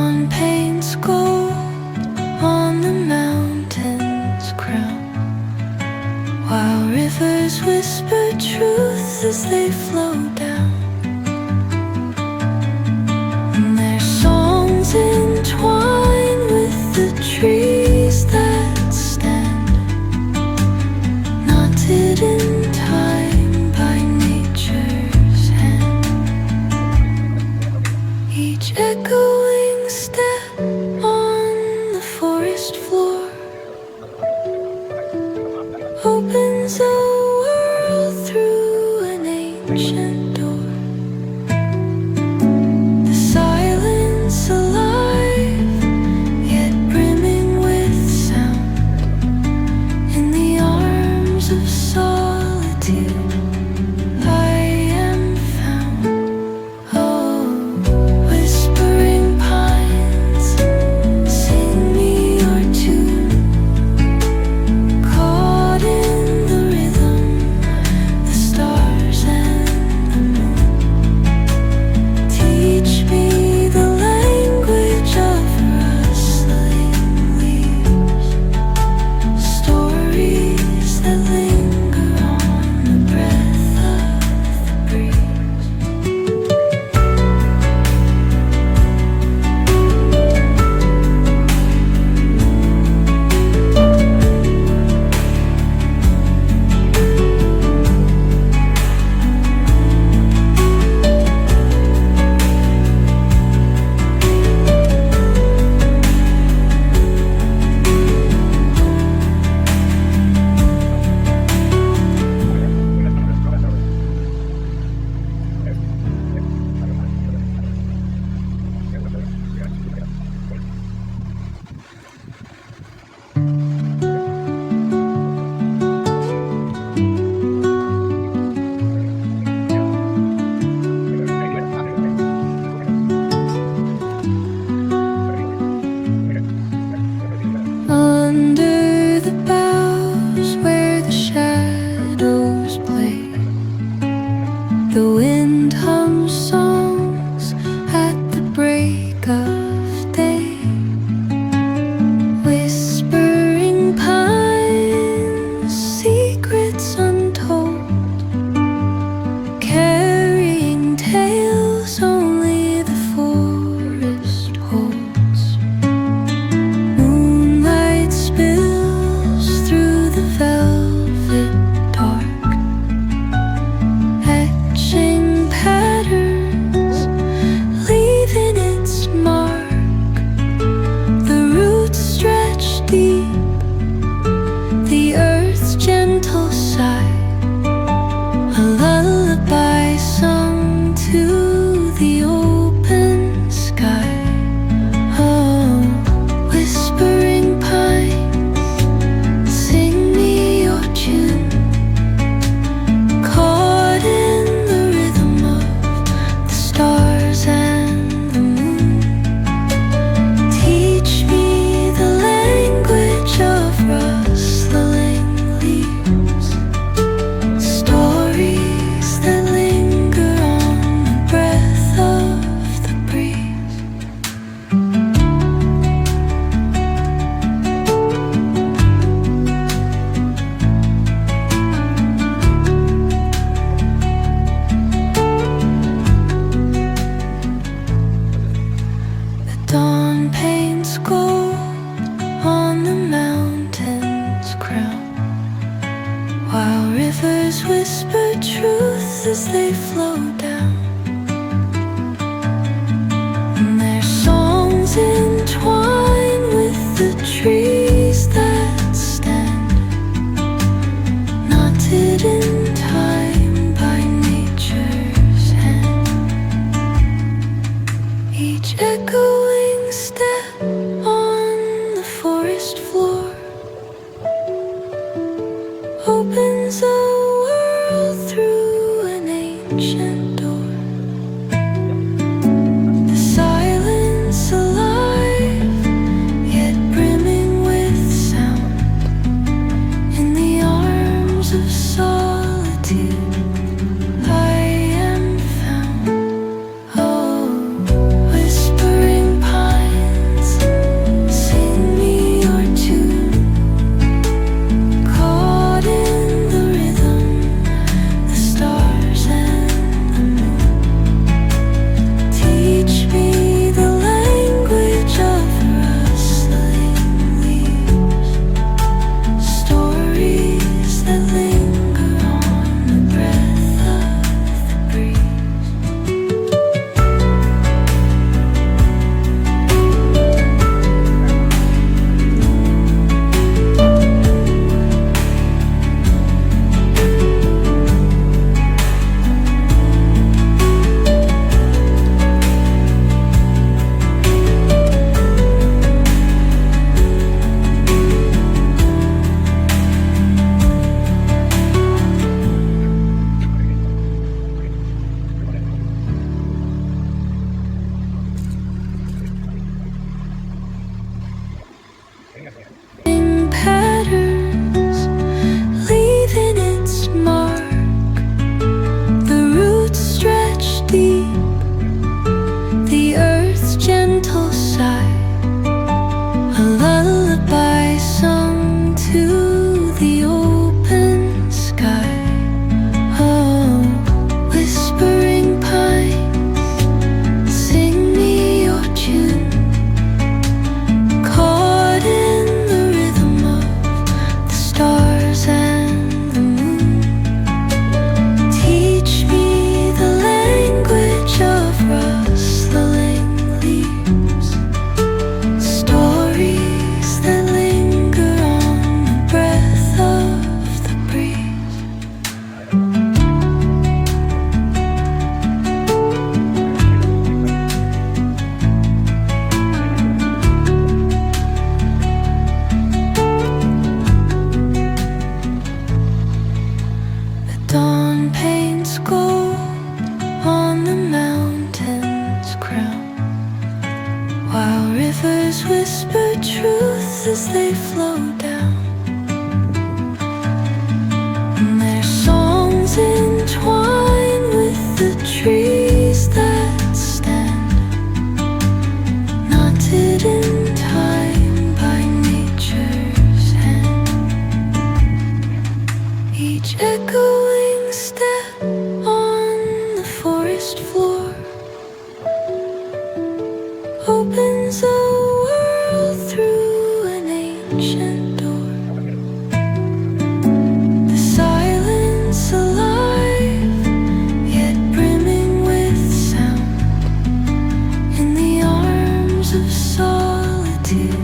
dawn paints gold on the mountain's crown, while rivers whisper truth as they flow down. And their songs entwine with the trees that stand, knotted in time by nature's hand. Each echoing step on the forest floor opens a world through an ancient door. The silence alive, yet brimming with sound, in the arms of solitude I am found. Oh, whispering pines, sing me your tune, caught in the rhythm, the stars and the moon. Teach me the language of rustling leaves, stories that linger on the breath of the breeze. Under the boughs where the shadows play, the wind hums songs at the break of day. Whispering pines, secrets untold, carrying tales only the forest holds. Moonlight spills through the velvet dark, etching patterns, leaving its mark. The roots stretch deep, the earth's gentle sigh, a lullaby sung to the open sky. Oh, whispering pines, sing me your tune, caught in the rhythm of the stars and the moon. Teach me the language of rustling leaves, stories that linger on the breath of the breeze. The dawn paints gold on the mountain's crown, while rivers whisper truth as they flow down. And their songs entwine with the trees that stand, knotted in time by nature's hand. Each echoing step on the forest floor opens a world through an ancient door. while rivers whisper truths as they flow down. And their songs entwine with the trees that stand, knotted in time by nature's hand. Each echoing step on the forest floor opens a world through an ancient door. The silence alive, yet brimming with sound, in the arms of solitude.